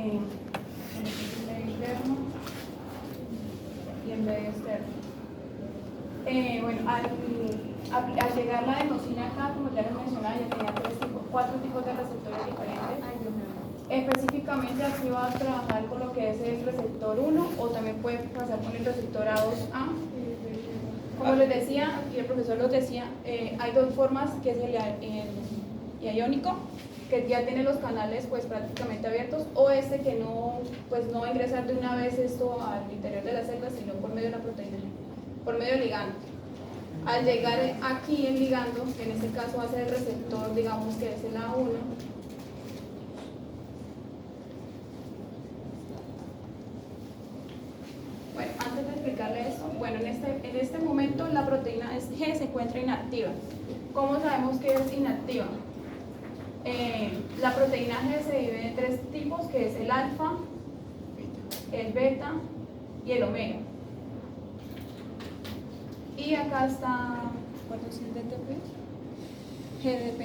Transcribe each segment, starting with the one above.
interno y en medio externo. Bueno, al llegar la adenosina acá, como ya les mencionaba, ya tenía 4 tipos de receptores diferentes. Específicamente aquí va a trabajar con lo que es el receptor 1 o también puede pasar con el receptor A2A. Como les decía, y el profesor los decía, hay 2 formas, que es el iónico, que ya tiene los canales pues prácticamente abiertos, o este que no, pues no va a ingresar de una vez esto al interior de la célula, sino por medio de la proteína, por medio del ligando. Al llegar aquí el ligando, que en este caso va a ser el receptor, digamos que es el A1, bueno, antes de explicarle eso, bueno, en este momento la proteína G se encuentra inactiva. ¿Cómo sabemos que es inactiva? La proteína G se divide en 3 tipos, que es el alfa, el beta y el omega. Y acá está, ¿cuál es el DTP? GDP.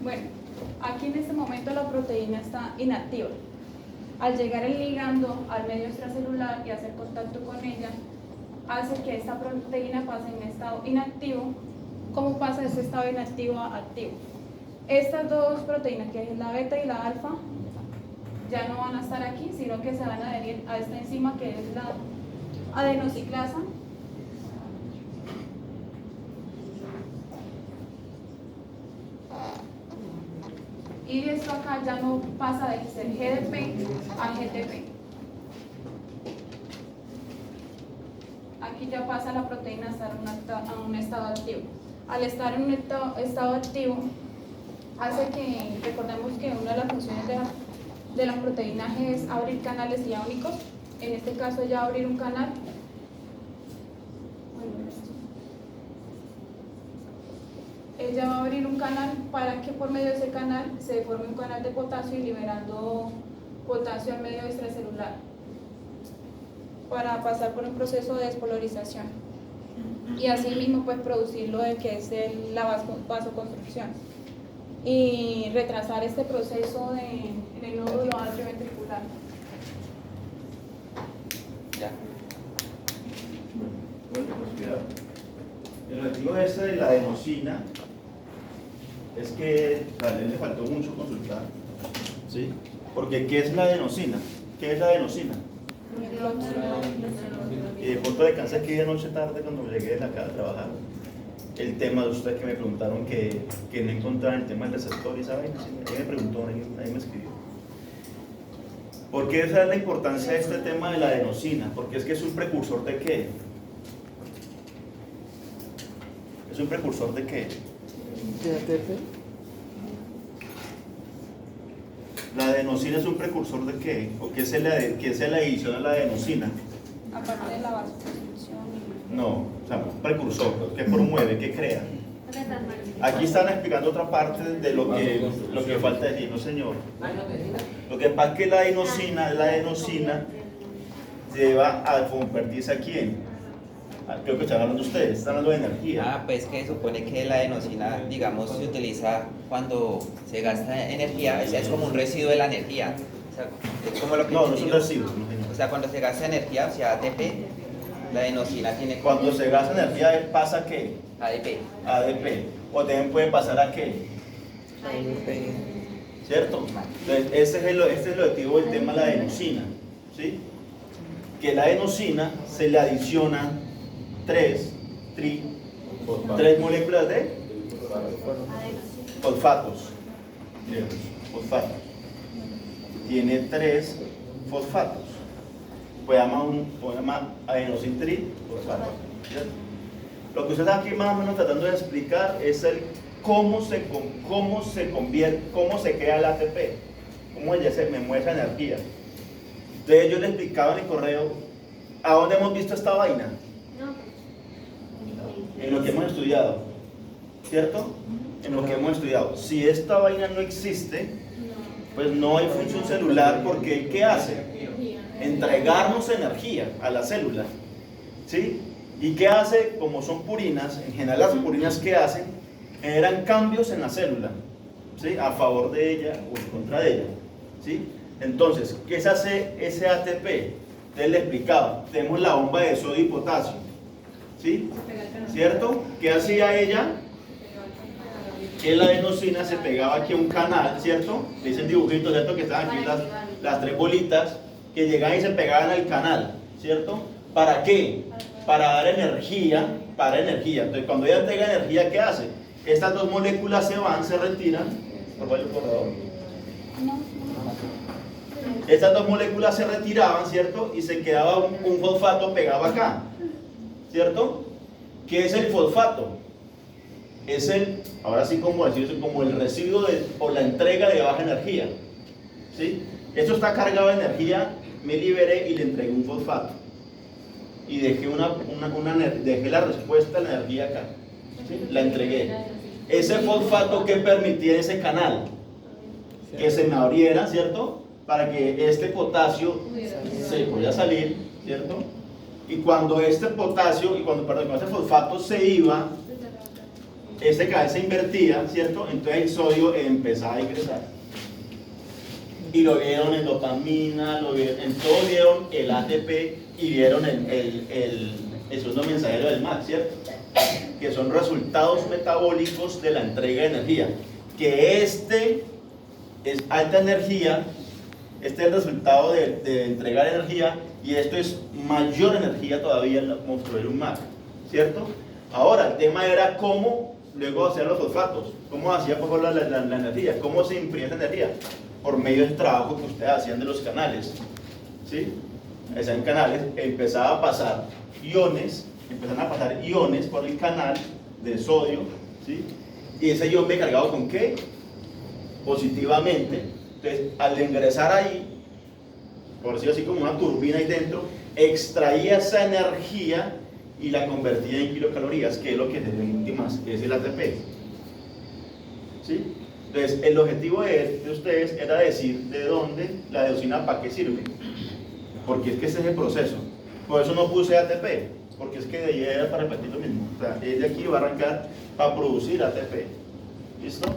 Bueno, aquí en este momento la proteína está inactiva. Al llegar el ligando al medio extracelular y hacer contacto con ella, hace que esta proteína pase en estado inactivo. ¿Cómo pasa de ese estado inactivo a activo? Estas 2 proteínas, que es la beta y la alfa, ya no van a estar aquí, sino que se van a adherir a esta enzima que es la adenociclasa. Y esto acá ya no pasa de ser GDP a GTP. Aquí ya pasa la proteína a estar en un estado activo. Al estar en un estado activo, hace que, recordemos que una de las funciones de la proteína G es abrir canales iónicos. En este caso ya abrir un canal. Ella va a abrir un canal para que por medio de ese canal se forme un canal de potasio y liberando potasio al medio extracelular para pasar por un proceso de despolarización y así mismo pues producir lo de que es la vasoconstricción y retrasar este proceso en el nódulo atrioventricular. Ya. Bueno, pues cuidado. El objetivo de la adenosina es que a él le faltó mucho consultar, ¿sí? Porque ¿qué es la adenosina? ¿Qué es la adenosina? Y de punto de cansé que anoche tarde cuando llegué de la casa a trabajar, el tema de ustedes que me preguntaron que no encontraban el tema del receptor y esa vaina, ahí me preguntó, ahí me escribió. ¿Por qué esa es la importancia de este tema de la adenosina? Porque es que es un precursor de ¿qué? ¿Es un precursor de qué? ¿De ATP? ¿La adenosina es un precursor de qué? ¿O qué es la adición a la adenosina? Aparte de la vasoconstricción. No, o sea, un precursor, ¿qué promueve? ¿Qué crea? Aquí están explicando otra parte de lo que falta decir, no señor. Lo que pasa es que la adenosina lleva a convertirse ¿a quién? Creo que están hablando ustedes, están hablando de energía. Pues que supone que la adenosina, digamos, se utiliza cuando se gasta energía, o sea, es como un residuo de la energía. O sea, es como lo que No, no es un residuo, no señor. O sea, cuando se gasta energía, o sea, ATP, la adenosina tiene Cuando se gasta energía, ¿pasa qué? ADP. ADP. O también puede pasar a qué? ¿Cierto? Entonces, este es el objetivo del tema de la adenosina, ¿sí? Que la adenosina se le adicionan 3 moléculas de fosfatos. Fosfatos. Tiene 3 fosfatos. Pues llama adenositrifosfato. Lo que usted está aquí más o menos tratando de explicar es el cómo se convierte, cómo se crea el ATP, cómo ella se me muestra energía. Entonces yo le explicaba en el correo, ¿a dónde hemos visto esta vaina? En lo que hemos estudiado. ¿cierto? En lo que hemos estudiado. Si esta vaina no existe, pues no hay función celular, porque ¿qué hace? Entregarnos energía a la célula, ¿sí? ¿Y qué hace? Como son purinas, en general las purinas, ¿qué hacen? Generan cambios en la célula, ¿sí? A favor de ella o en contra de ella, ¿sí? Entonces, ¿qué se hace ese ATP? Entonces le explicaba, tenemos la bomba de sodio y potasio, ¿sí? ¿Cierto? ¿Qué hacía ella? Que la adenosina se pegaba aquí a un canal, ¿cierto? Dice el dibujito, ¿cierto? Que están aquí las tres bolitas que llegaban y se pegaban al canal, ¿cierto? ¿Para qué? Para dar energía, para energía. Entonces, cuando ella entrega energía, ¿qué hace? Estas dos moléculas se van, se retiran. Por favor. Estas dos moléculas se retiraban, ¿cierto? Y se quedaba un fosfato pegado acá, ¿cierto? ¿Qué es el fosfato? Es el, ahora sí como decirlo, como el residuo o la entrega de baja energía, ¿sí? Esto está cargado de energía, me liberé y le entregué un fosfato. Y dejé, dejé la respuesta a la energía acá, ¿sí? La entregué. Ese fosfato que permitía ese canal, que se me abriera, ¿cierto? Para que este potasio se pudiera salir, ¿cierto? Y cuando este potasio, cuando ese fosfato se iba, este canal se invertía, ¿cierto? Entonces el sodio empezaba a ingresar. Y lo vieron en dopamina, lo vieron, en todo vieron el ATP y vieron el segundo mensajero del MAC, ¿cierto? Que son resultados metabólicos de la entrega de energía. Que este es alta energía, este es el resultado de entregar energía, y esto es mayor energía todavía en construir un MAC, ¿cierto? Ahora, el tema era cómo luego hacían los fosfatos, cómo hacía por la energía, cómo se imprimía esa energía, por medio del trabajo que ustedes hacían de los canales, ¿sí? Hacían canales, empezaba a pasar iones, empezaron a pasar iones por el canal de sodio, ¿sí? Y ese ion ve cargado ¿con qué? Positivamente. Entonces, al ingresar ahí, por decirlo así, como una turbina ahí dentro, extraía esa energía y la convertía en kilocalorías, que es lo que tenemos últimas, que es el ATP, ¿sí? Entonces, el objetivo de ustedes era decir de dónde la adenosina, para qué sirve, porque es que ese es el proceso. Por eso no puse ATP, porque es que de ahí era para repetir lo mismo. O sea, de aquí va a arrancar para producir ATP. ¿Listo?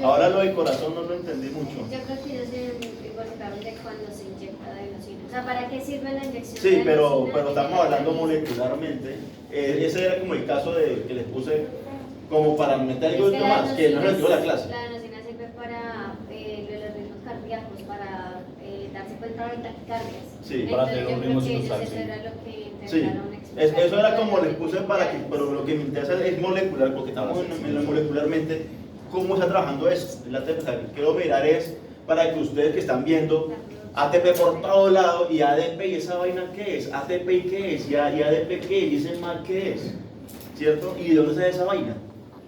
Ahora lo del corazón no lo entendí mucho. Yo creo que ellos se involucraron de cuando se inyecta adenosina. O sea, ¿para qué sirve la inyección? Sí, pero estamos hablando molecularmente. Ese era como el caso que les puse como para meter algo más, que no es el de la clase. La adenosina sirve para los ritmos cardíacos, para darse cuenta de taquicardias. Sí, para hacer un ritmo sinusal. sinusal. Eso era lo que Sí, eso era como les puse para que, pero lo que me interesa es molecular, porque estamos en lo molecularmente, cómo está trabajando eso. El ATP, o sea, quiero mirar es para que ustedes que están viendo ATP por todo lado y ADP, y esa vaina qué es, ATP y qué es, y ADP qué es, y ese MAC qué es, ¿cierto? ¿Y de dónde sale esa vaina?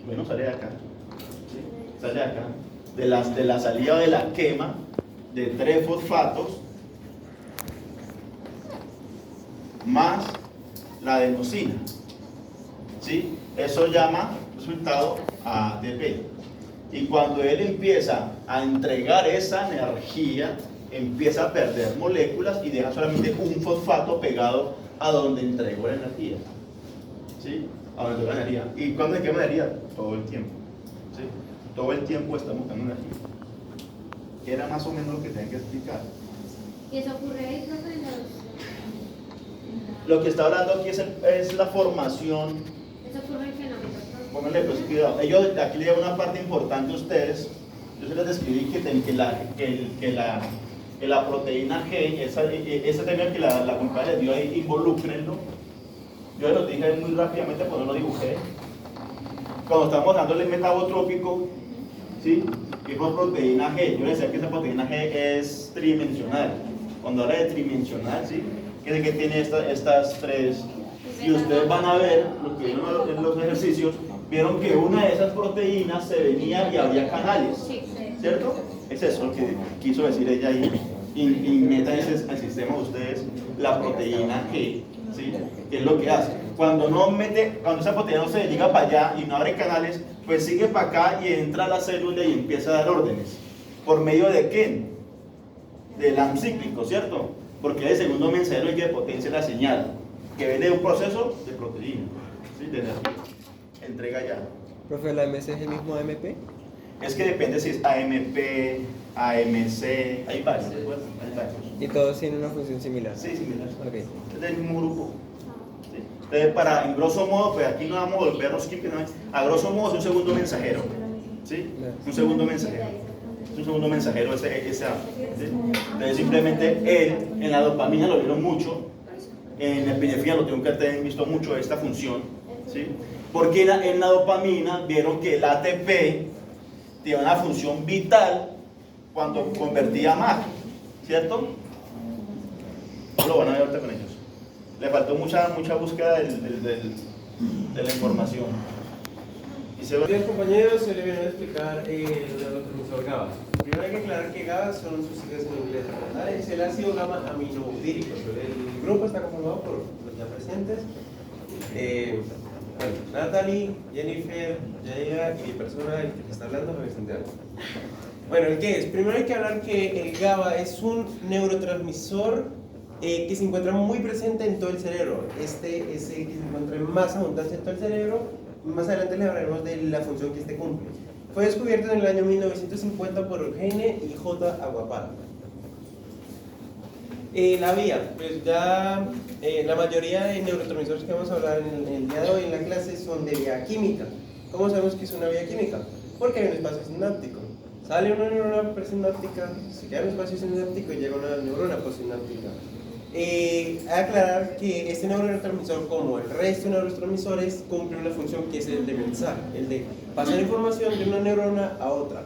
Bueno, sale de acá, ¿sí? Sale de acá, de la salida de la quema de 3 fosfatos más la adenosina, ¿sí? Eso llama resultado ATP. Y cuando él empieza a entregar esa energía, empieza a perder moléculas y deja solamente un fosfato pegado a donde entregó la energía, ¿sí? A donde entregó la energía. ¿Y cuándo se quema energía? Todo el tiempo, ¿sí? Todo el tiempo estamos buscando energía. Era más o menos lo que tienen que explicar. ¿Y eso ocurre ahí, profe, en los...? Lo que está hablando aquí es la formación. Eso ocurre en fenómenos. Pónganle pues cuidado. Ellos aquí le dan una parte importante a ustedes. Yo se les describí que la proteína G, ese tema que la compañía les dio ahí, involúcrenlo. Yo les lo dije muy rápidamente cuando lo dibujé. Cuando estamos dándole metabotrópico, ¿sí? Que es proteína G. Yo les decía que esa proteína G es tridimensional. Cuando habla de tridimensional, ¿sí? Que tiene estas tres, y ustedes van a ver lo que vieron en los ejercicios, vieron que una de esas proteínas se venía y había canales, ¿cierto? Es eso lo que quiso decir ella ahí, y meta al sistema de ustedes la proteína G, ¿sí? ¿Qué es lo que hace? Cuando esa proteína no se llega para allá y no abre canales, pues sigue para acá y entra a la célula y empieza a dar órdenes. ¿Por medio de qué? Del AM cíclico, ¿cierto? Porque es el segundo mensajero el que potencia la señal, que viene de un proceso de proteína, ¿sí? De energía. Entrega ya. Profe, ¿la MC es el mismo AMP? Es que depende si es AMP, AMC, hay varios, ¿de acuerdo? Hay varios. Y todos tienen una función similar. Sí, similar. Ok. Es del mismo grupo. ¿Sí? Entonces, en grosso modo, pues aquí no vamos a volver a grosso modo es un segundo mensajero. ¿Sí? Un segundo mensajero. Es un segundo mensajero ¿sí? Entonces, simplemente él, en la dopamina lo vieron mucho, en la epinefrina lo tengo que haber visto mucho esta función. ¿Sí? Porque en la dopamina vieron que el ATP tiene una función vital cuando convertía a MAG, ¿cierto? Lo van a ver ahorita con ellos. Le faltó mucha búsqueda de la información. Buenos días, compañeros, hoy les voy a explicar el neurotransmisor GABA. Primero hay que aclarar que GABA son sus siglas en inglés, ¿verdad? Es el ácido gamma aminobutírico. El grupo está conformado por los ya presentes. Bueno, Natalie, Jennifer, Yaira y mi persona, el que está hablando, Javier Santiago. Bueno, ¿el qué es? Primero hay que hablar que el GABA es un neurotransmisor que se encuentra muy presente en todo el cerebro. Este es el que se encuentra en más abundancia en todo el cerebro. Más adelante les hablaremos de la función que este cumple. Fue descubierto en el año 1950 por Eugene y J. Aguapal. La vía, pues ya la mayoría de neurotransmisores que vamos a hablar en el día de hoy en la clase son de vía química. ¿Cómo sabemos que es una vía química? Porque hay un espacio sináptico. Sale una neurona presináptica, se queda en un espacio sináptico y llega una neurona postsináptica. Hay que aclarar que este neurotransmisor, como el resto de neurotransmisores, cumple una función que es el de mensaje, el de pasar información de una neurona a otra.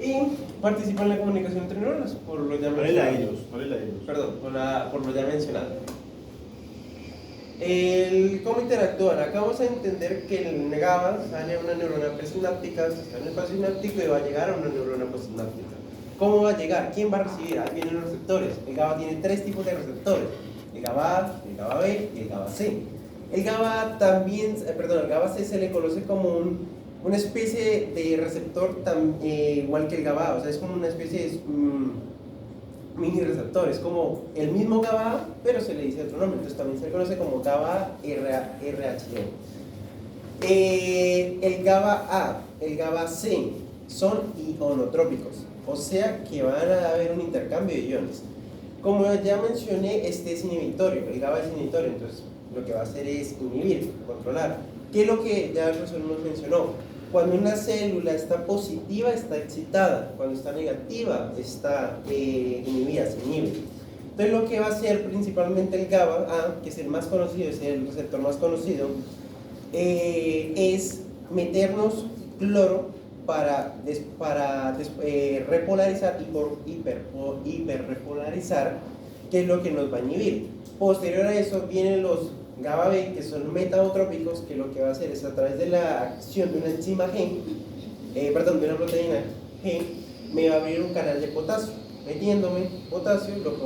Y participa en la comunicación entre neuronas, por lo ya mencionado. Perdón, por lo ya mencionado. ¿Cómo interactúan? Acá vamos a entender que el GABA sale a una neurona presináptica, está en el espacio sináptico y va a llegar a una neurona postsináptica. ¿Cómo va a llegar? ¿Quién va a recibir? Ahí vienen los receptores. El GABA tiene tres tipos de receptores: el GABA A, el GABA B y el GABA C. El GABA el GABA C se le conoce como una especie de receptor igual que el GABA A, o sea, es como una especie de mini receptor, es como el mismo GABA A, pero se le dice otro nombre, entonces también se le conoce como GABA RHD. El GABA A, el GABA C son ionotrópicos, o sea que van a haber un intercambio de iones. Como ya mencioné, este es inhibitorio, el GABA es inhibitorio, entonces lo que va a hacer es inhibir, controlar. ¿Qué es lo que ya el profesor nos mencionó? Cuando una célula está positiva, está excitada. Cuando está negativa, está inhibida, se inhibe. Entonces lo que va a hacer principalmente el GABA A, que es el más conocido, es el receptor más conocido, es meternos cloro para repolarizar y por hiperrepolarizar, que es lo que nos va a inhibir. Posterior a eso vienen los GABA B, que son metabotrópicos, que lo que va a hacer es a través de la acción de una enzima de una proteína G, me va a abrir un canal de potasio. Metiéndome potasio, lo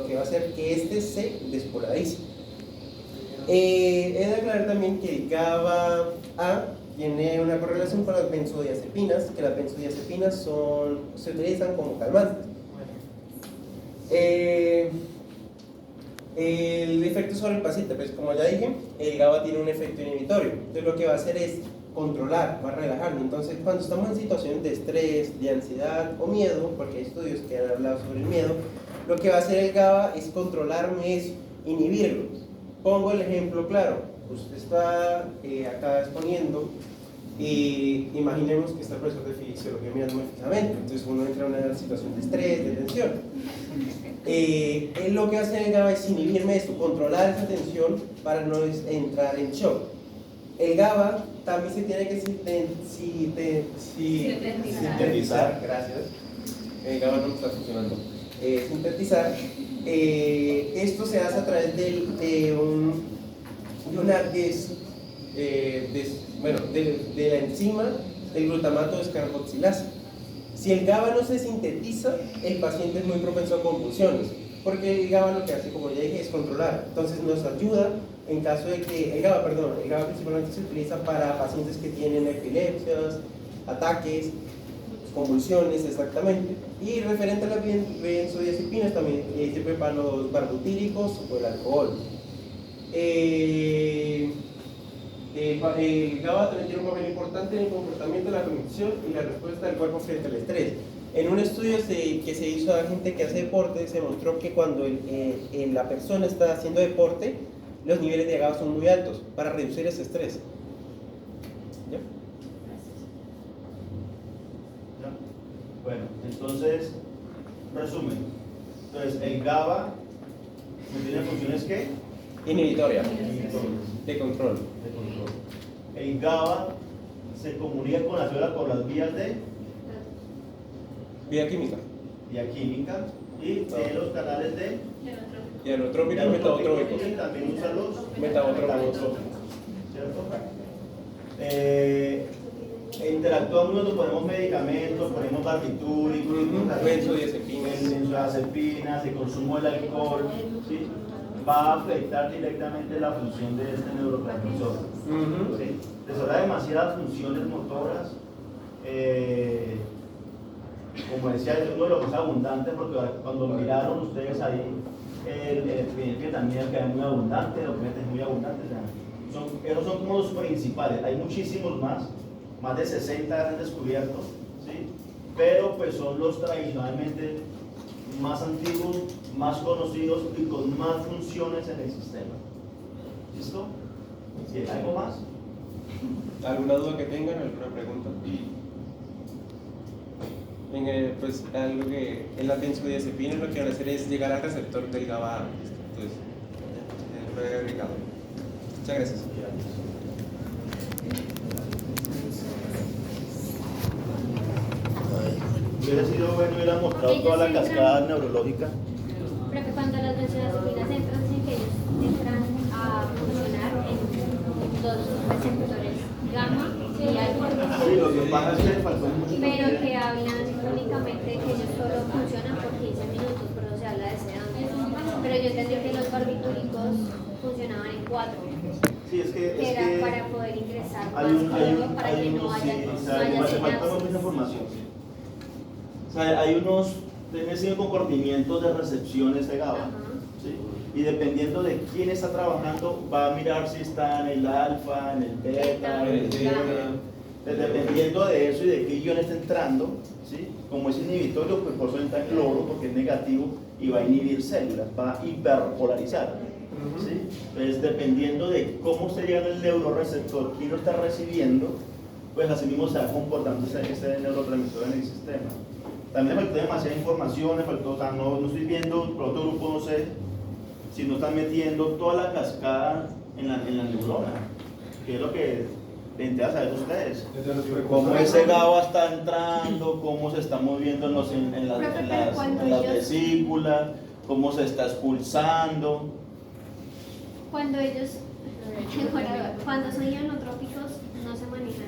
que va a hacer que este se despolarice. He de aclarar también que el GABA A tiene una correlación con las benzodiazepinas, que las benzodiazepinas se utilizan como calmantes. El efecto sobre el paciente, pues como ya dije, el GABA tiene un efecto inhibitorio. Entonces lo que va a hacer es controlar, va a relajar. Entonces cuando estamos en situaciones de estrés, de ansiedad o miedo, porque hay estudios que han hablado sobre el miedo, lo que va a hacer el GABA es controlarme, es inhibirlo. Pongo el ejemplo claro. Usted está acá exponiendo y imaginemos que está el profesor de fisiología mirándome fijamente. Entonces uno entra en una situación de estrés, de tensión. Lo que hace el GABA es inhibirme esto, controlar esa tensión para no entrar en shock. El GABA también se tiene que sintetizar, gracias. El GABA no está funcionando. Sintetizar. Esto se hace a través de la enzima del glutamato descarboxilasa. Si el GABA no se sintetiza, el paciente es muy propenso a convulsiones, porque el GABA lo que hace, como ya dije, es controlar. Entonces nos ayuda en caso de que el GABA principalmente se utiliza para pacientes que tienen epilepsias, ataques, convulsiones, exactamente. Y referente a las benzodiazepinas, también sirve para los barbitúricos o el alcohol. El GABA también tiene un papel importante en el comportamiento, la cognición y la respuesta del cuerpo frente al estrés. En un estudio que se hizo a gente que hace deporte, se mostró que cuando la persona está haciendo deporte, los niveles de GABA son muy altos para reducir ese estrés. ¿Ya? ¿Ya? Bueno, entonces, resumen. Entonces, el GABA tiene funciones ¿qué? Inhibitoria, Inhibitorias. de control. De control. El GABA se comunica con la célula por las vías de Vía química. química y tiene los canales de Hielotrópicos y metabotrópicos. y también usa los Metabotrópicos. ¿cierto? Interactuamos cuando ponemos medicamentos, ponemos barbitúricos, Benzodiazepinas. benzodiazepinas, el consumo del alcohol, ¿sí? Va a afectar directamente la función de este neurotransmisor. ¿Sí? Desarrolla demasiadas funciones motoras. Como decía, es uno de los más abundantes, porque cuando miraron ustedes ahí, el fenilketamina que es muy abundante, el opioide es muy abundante. O sea, esos son como los principales. Hay muchísimos más de 60 han descubierto, ¿sí? Pero pues son los tradicionalmente más antiguos, más conocidos y con más funciones en el sistema. ¿Listo? ¿Sí? ¿Algo más? ¿Alguna duda que tengan? ¿Alguna pregunta? Pues algo que en la benzodiazepina lo que van a hacer es llegar al receptor del GABA. Entonces, lo he agregado. Muchas gracias. Hubiera sido bueno hubiera mostrado toda la cascada neurológica. Pero que cuando las benzodiazepinas entran, sí que ellos entran a funcionar en dos receptores gamma y alfa. Sí, lo que pasa es que le faltó mucho. Pero que hablan únicamente que ellos solo funcionan por 15 minutos, pero se habla de sedante. Pero yo entendí que los barbitúricos funcionaban en 4, Sí, es que era para poder ingresar más hay fluido para que no haya, sí, no haya le falta mucha sinapsis. información. Sí. O sea, hay unos comportamientos de recepciones de GABA. Ajá. ¿Sí? Y dependiendo de quién está trabajando, va a mirar si está en el alfa, en el beta, en el delta. Dependiendo de eso y de qué ion está entrando, ¿sí? Como es inhibitorio, pues por eso entra en cloro, porque es negativo y va a inhibir células, va a hiperpolarizar. ¿Sí? Entonces, dependiendo de cómo se llega el neuroreceptor, quién lo está recibiendo, pues así mismo se va comportando ese neurotransmisor en el sistema. También me faltó demasiada información, me faltó, o sea, no estoy viendo, por otro grupo no sé, si no están metiendo toda la cascada en la neurona, que es lo que le interesa saber a ustedes. Cómo ese GABA está entrando, cómo se está moviendo en las vesículas, cómo se está expulsando. Cuando ellos, cuando son ionotrópicos, no se manejan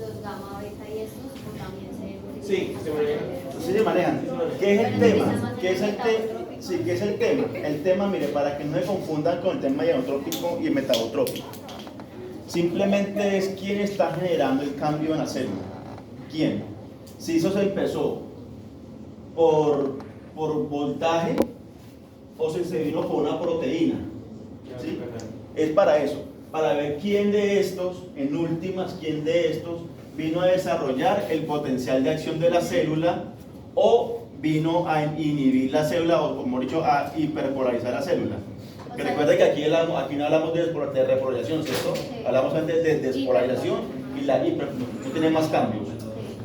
los gamma, beta y estos, o también se Sí, se manejan. Sí se manejan. ¿Qué es el tema? ¿Qué es el tema? Sí, ¿qué es el tema? El tema, mire, para que no se confundan con el tema ionotrópico y metabotrópico. Simplemente es quién está generando el cambio en la célula. ¿Quién? Si eso se empezó por voltaje o si se vino por una proteína. ¿Sí? Es para eso, para ver quién de estos, en últimas, quién de estos vino a desarrollar el potencial de acción de la célula o vino a inhibir la célula o, como he dicho, a hiperpolarizar la célula. Que recuerda que aquí no hablamos de repolarización, ¿cierto? Hablamos antes de despolarización y la hiper, no tiene más cambios.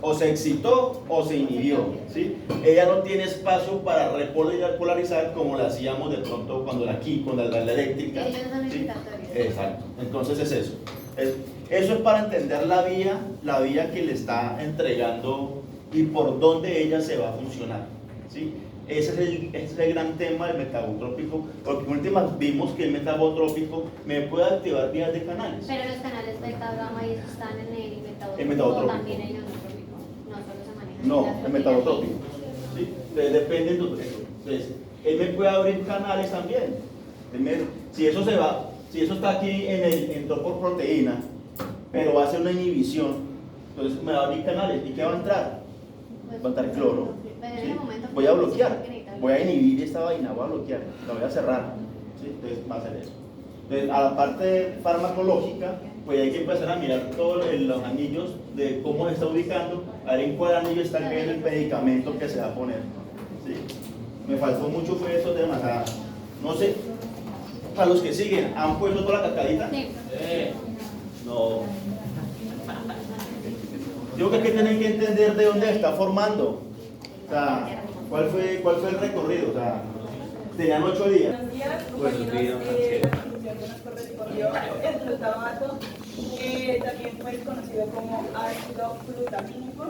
O se excitó o se inhibió, ¿sí? Ella no tiene espacio para repolarizar como lo hacíamos de pronto cuando con la eléctrica. Ellos son ¿sí? excitatorios. Exacto. Entonces es eso. Eso es para entender la vía que le está entregando y por dónde ella se va a funcionar, ¿sí? Ese es el gran tema del metabotrópico, porque en últimas vimos que el metabotrópico me puede activar vías de canales. Pero los canales beta, gamma y eso están en el metabotrópico. El metabotrópico. También el ionotrópico. No solo se manejan. No, en las el proteínas. metabotrópico. ¿Sí? Entonces depende de eso. Entonces, él me puede abrir canales también. Si eso se va, Si eso está aquí entró por proteína, pero va a ser una inhibición, entonces me va a abrir canales. ¿Y qué va a entrar? Va a entrar cloro. ¿Sí? Voy a bloquear, voy a inhibir esta vaina, voy a bloquear, la voy a cerrar. ¿Sí? Entonces va a hacer eso. Entonces, a la parte farmacológica, pues hay que empezar a mirar todos los anillos de cómo se está ubicando, a ver en cuál anillo está el medicamento que se va a poner. ¿Sí? Me faltó mucho, fue esos temas. No sé, para los que siguen, ¿han puesto toda la cascadita? Sí. No. Digo que tienen que entender de dónde se está formando. O sea, ¿cuál fue el recorrido? O sea, tenían 8 días. Buenos días, compañeros. La conclusión que nos correspondió el glutamato, también fue conocido como ácido glutamínico.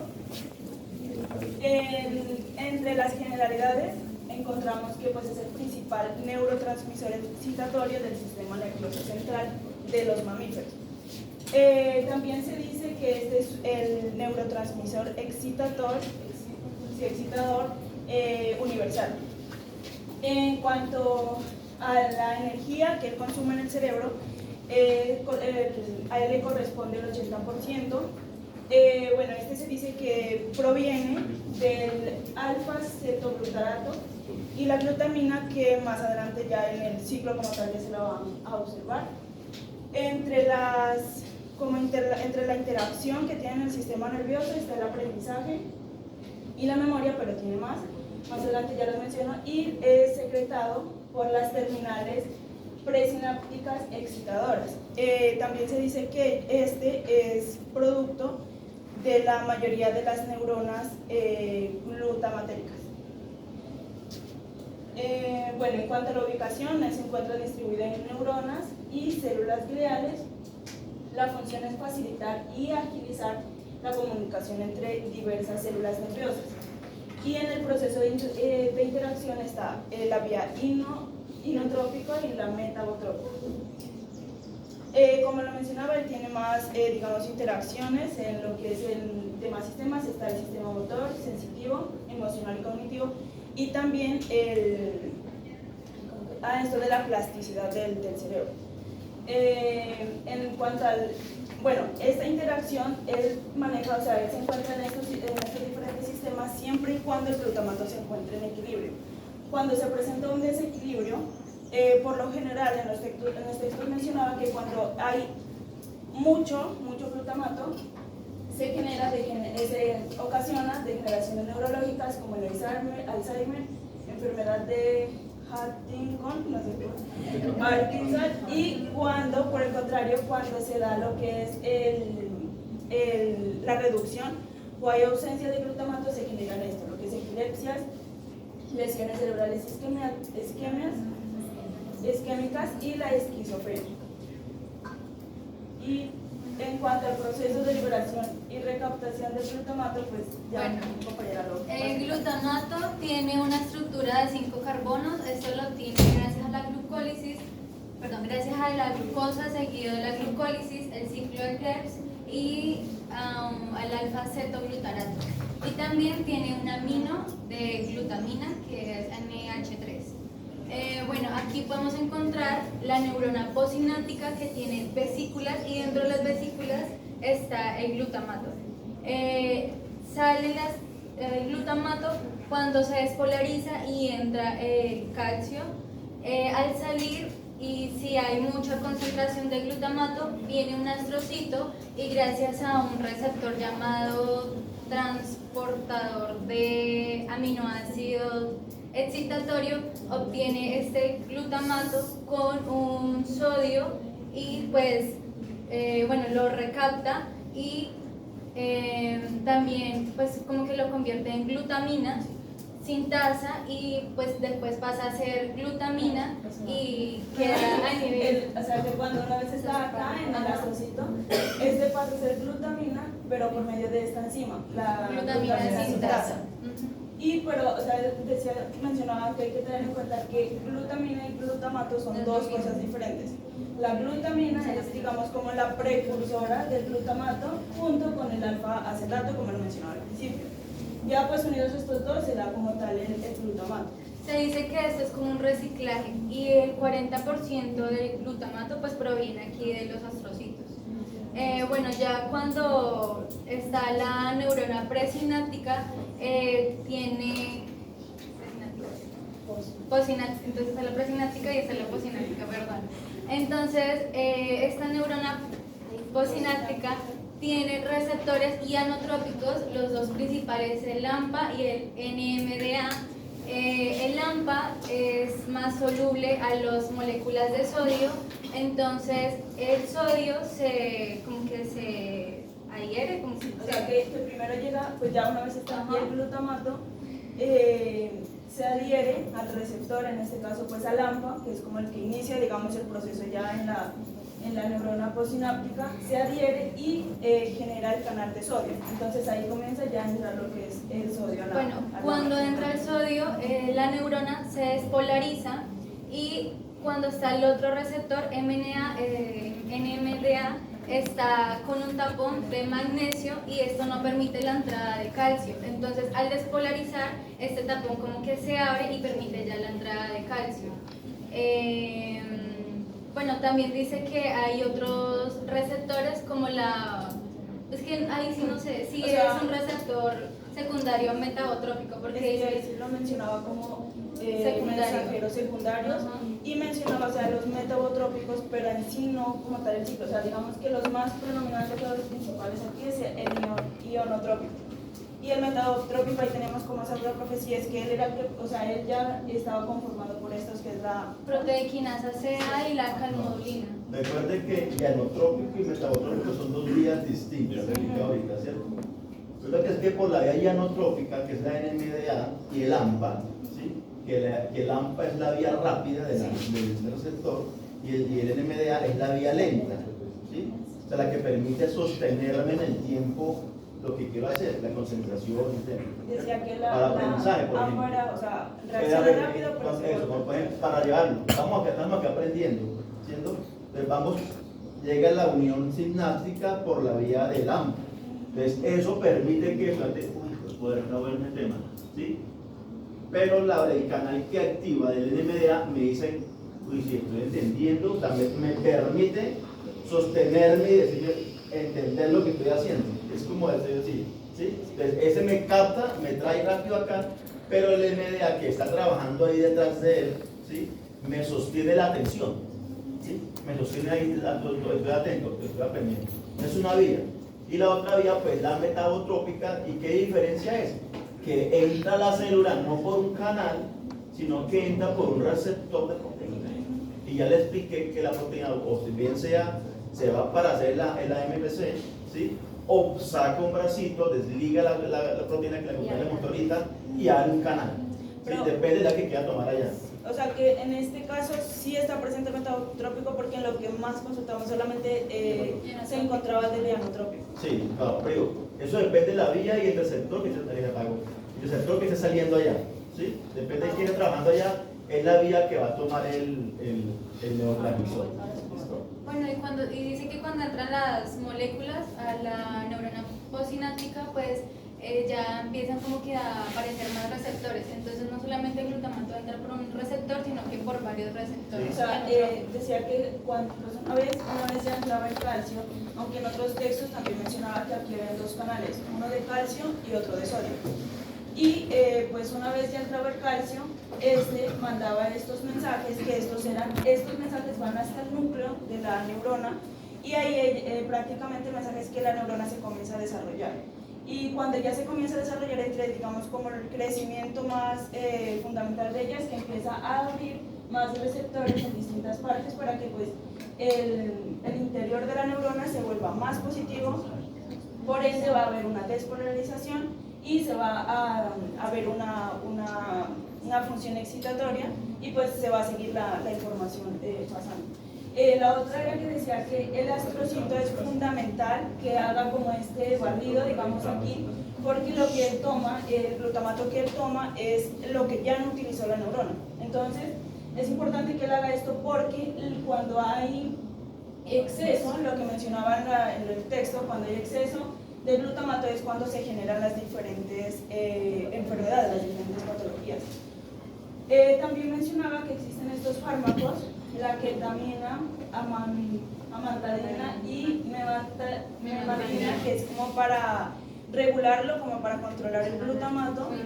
Entre las generalidades encontramos que pues, es el principal neurotransmisor excitatorio del sistema nervioso central de los mamíferos. También se dice que este es el neurotransmisor excitador universal. En cuanto a la energía que él consume en el cerebro, a él le corresponde el 80%. Bueno, este se dice que proviene del alfa-cetoglutarato y la glutamina, que más adelante ya en el ciclo como tal ya se la vamos a observar. Entre la interacción que tiene en el sistema nervioso está el aprendizaje y la memoria, pero tiene más adelante ya lo menciono, y es secretado por las terminales presinápticas excitadoras. También se dice que este es producto de la mayoría de las neuronas glutamatéricas. Bueno, en cuanto a la ubicación, se encuentra distribuida en neuronas y células gliales. La función es facilitar y agilizar la comunicación entre diversas células nerviosas. Y en el proceso de interacción está la vía inotrópica y la metabotrópica. Como lo mencionaba, él tiene más, digamos, interacciones en lo que es el demás sistemas. Está el sistema motor, sensitivo, emocional y cognitivo, y también esto de la plasticidad del cerebro. En cuanto al, bueno, esta interacción él maneja, o sea, él se encuentra en estos diferentes sistemas siempre y cuando el glutamato se encuentre en equilibrio. Cuando se presenta un desequilibrio, por lo general en los textos mencionaba que cuando hay mucho glutamato, se ocasiona degeneraciones neurológicas como el Alzheimer, enfermedad de Huntington, no sé qué, Parkinson, y cuando, por el contrario, cuando se da lo que es la reducción o hay ausencia de glutamato, se generan esto, lo que es epilepsias, lesiones cerebrales isquémicas y la esquizofrenia. Y en cuanto al proceso de liberación y recaptación del glutamato, pues ya mi compañera lo... El glutamato tiene una estructura de 5 carbonos. Esto lo tiene gracias a la glucólisis, gracias a la glucosa seguido de la glucólisis, el ciclo de Krebs y al alfa-cetoglutarato. Y también tiene un amino de glutamina que es NH3. Bueno, aquí podemos encontrar la neurona posináptica que tiene vesículas y dentro de las vesículas está el glutamato. Sale el glutamato cuando se despolariza y entra el calcio. Al salir, y si hay mucha concentración de glutamato, viene un astrocito y gracias a un receptor llamado transportador de aminoácidos excitatorio obtiene este glutamato con un sodio y pues bueno, lo recapta y también pues como que lo convierte en glutamina sintasa y pues después pasa a ser glutamina y queda a nivel... O sea, que cuando una vez está acá en el astrocito, este pasa a ser glutamina, pero por medio de esta enzima, la glutamina sintasa. Pero, o sea, mencionaba que hay que tener en cuenta que glutamina y glutamato son dos cosas diferentes. La glutamina es, digamos, como la precursora del glutamato junto con el alfa-acetato, como lo mencionaba al principio. Ya pues unidos estos dos se da como tal el glutamato. Se dice que esto es como un reciclaje y el 40% del glutamato pues proviene aquí de los astrocitos. Bueno, ya cuando está la neurona presináptica, tiene entonces está la presináptica y está la posináptica, perdón. Entonces, esta neurona posináptica tiene receptores ionotrópicos, los dos principales, el AMPA y el NMDA. El AMPA es más soluble a las moléculas de sodio, entonces el sodio como que se adhiere, como O sea que primero llega, pues ya una vez está aquí el glutamato, se adhiere al receptor, en este caso pues al AMPA, que es como el que inicia, digamos, el proceso ya en la neurona posináptica, se adhiere y genera el canal de sodio. Entonces ahí comienza ya a entrar lo que es el sodio. Bueno, cuando entra el sodio, la neurona se despolariza y cuando está el otro receptor, NMDA, está con un tapón de magnesio y esto no permite la entrada de calcio. Entonces, al despolarizar, este tapón como que se abre y permite ya la entrada de calcio. Bueno, también dice que hay otros receptores como es que ahí sí no sé, si es un receptor secundario metabotrópico, porque dice, sí lo mencionaba como mensajeros secundarios y mencionaba, o sea, los metabotrópicos, pero en sí no como tal el ciclo. O sea, digamos que los más predominantes, los principales aquí es el ionotrópico. Y el metabotrópico, ahí tenemos como esa otra profecía, es que él era, o sea, él ya estaba conformado por estos, que es la proteoquinasa CA y la calmodulina. Recuerden que ionotrópico y metabotrópico son dos vías distintas, ahorita, ¿cierto? Lo que es que por la vía ionotrópica, que es la NMDA, y el AMPA, ¿sí? que el AMPA es la vía rápida del receptor y el NMDA es la vía lenta, ¿sí? O sea, la que permite sostenerme en el tiempo lo que quiero hacer, la concentración, decía que para aprendizaje, por ejemplo. o sea, reacciona rápido, pero para llevarlo, estamos aquí aprendiendo, ¿siendo? Entonces llega la unión sináptica por la vía del AMPA. Entonces eso permite que poder no ver el tema, ¿sí? Pero el canal que activa del NMDA me dice, uy, si estoy entendiendo, también me permite sostenerme y decir, entender lo que estoy haciendo. Es como decir, ¿sí? Entonces ese me capta, me trae rápido acá, pero el NMDA que está trabajando ahí detrás de él, ¿sí? Me sostiene la atención, ¿sí? Me sostiene ahí, estoy atento, estoy aprendiendo. Es una vía. Y la otra vía, pues la metabotrópica, ¿y qué diferencia es? Que entra la célula no por un canal, sino que entra por un receptor de proteína. Y ya le expliqué que la proteína, o si bien sea, se va para hacer la MPC, ¿sí? O saca un bracito, desliga la proteína que le acompaña la motorita y abre un canal. ¿Sí? Depende de la que quiera tomar allá. O sea que en este caso sí está presente el metabotrópico, porque en lo que más consultamos solamente se encontraba el ionotrópico. Sí, claro, pero eso depende de la vía y el receptor que esté saliendo allá, ¿sí? Depende de quién esté trabajando allá, es la vía que va a tomar el neurotransmisor. Bueno, y dice que cuando entran las moléculas a la neurona posináptica, pues ya empiezan como que a aparecer más receptores. Entonces no solamente el glutamato entra por un receptor, sino que por varios receptores. O sea, decía que cuando una vez ya entraba el calcio, aunque en otros textos también mencionaba que aquí había dos canales, uno de calcio y otro de sodio. Y pues una vez ya entraba el calcio, mandaba estos mensajes, que estos mensajes van hasta el núcleo de la neurona, y ahí prácticamente el mensaje es que la neurona se comienza a desarrollar. Y cuando ya se comienza a desarrollar, digamos como el crecimiento más fundamental de ella, es que empieza a abrir más receptores en distintas partes para que pues el interior de la neurona se vuelva más positivo. Por ende va a haber una despolarización y se va a ver una función excitatoria, y pues se va a seguir la información pasando. La otra era que decía que el astrocito es fundamental que haga como este barrido, digamos aquí, porque lo que él toma, el glutamato que él toma, es lo que ya no utilizó la neurona. Entonces es importante que él haga esto, porque cuando hay exceso, lo que mencionaba en el texto, cuando hay exceso de glutamato es cuando se generan las diferentes enfermedades, las diferentes patologías. También mencionaba que existen estos fármacos, la ketamina, amantadina y memantina, que es como para regularlo, como para controlar el glutamato y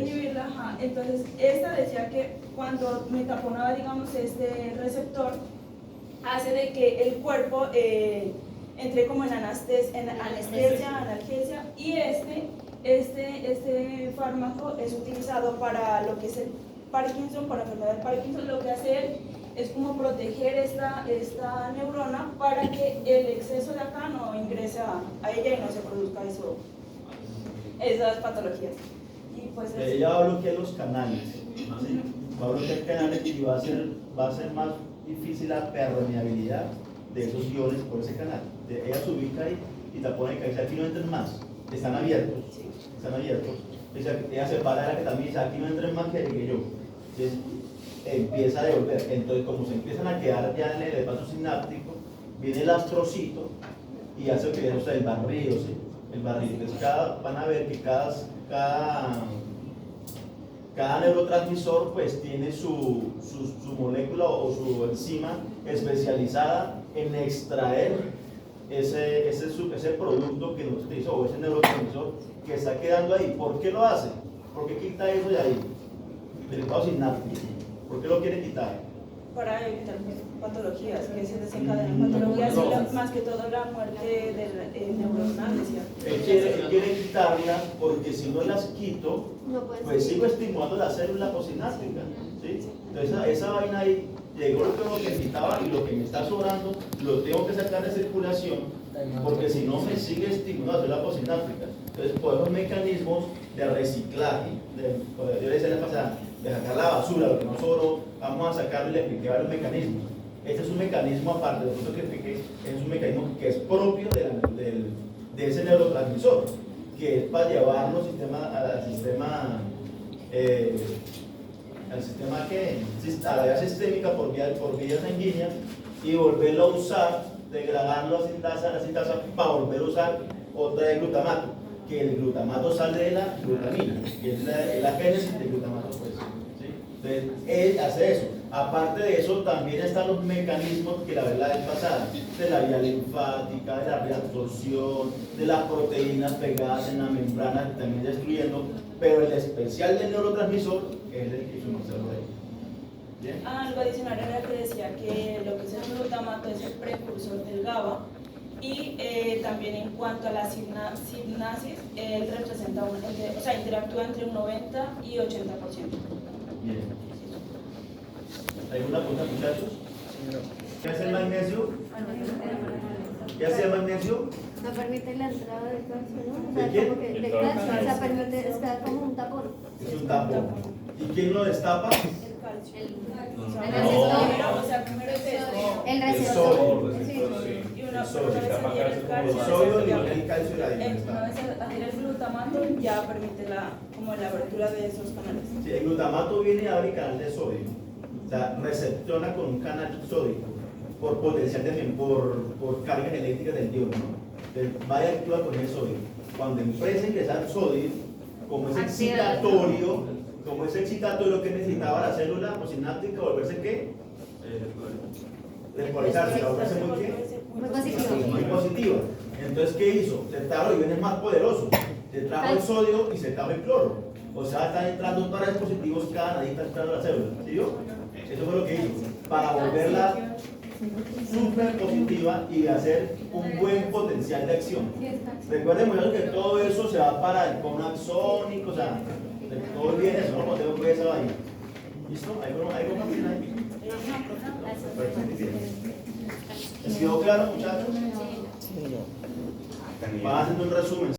inhibirla. Ajá. Entonces, esta decía que cuando me taponaba, digamos, este receptor, hace de que el cuerpo entre como en anestesia, analgesia, y este fármaco es utilizado para lo que es el Parkinson, para la enfermedad de Parkinson. Lo que hace él es como proteger esta neurona para que el exceso de acá no ingrese a ella y no se produzca esas patologías. Y pues ella va a bloquear los canales, ¿sí? Va a bloquear canales y va a ser más difícil la permeabilidad de esos iones por ese canal. Ella se ubica ahí y tapona y dice: aquí no entren más, están abiertos. Ella se para la que también dice: aquí no entren más que yo. Entonces empieza a devolver. Entonces, como se empiezan a quedar ya en el espacio sináptico, viene el astrocito y hace que o sea, el barrido, ¿sí? El barrido. Entonces van a ver que cada neurotransmisor pues tiene su molécula o su enzima especializada en extraer ese producto que nos utilizó, o ese neurotransmisor que está quedando ahí. ¿Por qué lo hace? ¿Por qué quita eso de ahí? Del estado sináptico. ¿Por qué lo quiere quitar? Para evitar patologías, que se desencadenan patologías y más que todo la muerte neuronal, decía. Él quiere quitarlas porque si no las quito, pues sigo estimulando la célula posináptica, ¿sí? Entonces esa vaina ahí, llegó lo que necesitaba y lo que me está sobrando lo tengo que sacar de circulación, porque si no me sigue estimulando la célula posináptica. Entonces por esos mecanismos de reciclaje, yo le decía la pasada, de sacar la basura, lo que no sobró, vamos a sacarlo y le expliqué varios mecanismos. Este es un mecanismo aparte de lo que expliqué, es un mecanismo que es propio de ese neurotransmisor, que es para llevarlo al a la vía sistémica por vía sanguínea y volverlo a usar, degradarlo a sintasa para volver a usar otra de glutamato, que el glutamato sale de la glutamina, que es la génesis del glutamato, pues, ¿sí? Entonces, él hace eso. Aparte de eso, también están los mecanismos que la verdad es pasada, de la vía linfática, de la reabsorción, de las proteínas pegadas en la membrana, también destruyendo, pero el especial del neurotransmisor es el que hizo Marcelo ahí. ¿Bien? Algo adicional era que decía que lo que es el glutamato es el precursor del GABA. Y también en cuanto a la sinapsis, él representa, interactúa entre un 90 y 80%. Bien. ¿Alguna pregunta, muchachos? ¿Qué hace el magnesio? ¿Qué hace el magnesio? No permite la entrada del calcio, ¿no? O ¿De sea, quién? como que de calcio, o sea, permite, está como un tapón. Es un tapón. ¿Y quién lo destapa? El calcio. El receptor. O sea, primero es eso. El El receptor. sodio. Sí. Y una vez El sodio y el calcio y la una vez adhiere el glutamato, ya permite como la abertura de esos canales. Sí, el glutamato viene a abrir canal de sodio. O sea, recepciona con un canal sódico por potencial también, por cargas eléctricas del iono, ¿no? Entonces, va a actuar con el sodio. Cuando empieza a ingresar sodio, como es excitatorio, que necesitaba la célula sináptica, volverse ¿qué? Repolarizarse, volverse muy positiva. Entonces, ¿qué hizo? Se trajo iones más poderosos. Se trajo el sodio y se trajo el cloro. O sea, están entrando para dispositivos cada nadita entrando a la célula. ¿Sí vio? Eso fue lo que hizo. Para volverla súper positiva y hacer un buen potencial de acción. Recuerden muchachos que todo eso se va para el cono axónico, o sea, todo viene eso, no tengo que esa vaina. ¿Listo? ¿Algo más bien ahí? ¿Les quedó claro, muchachos? Van haciendo un resumen.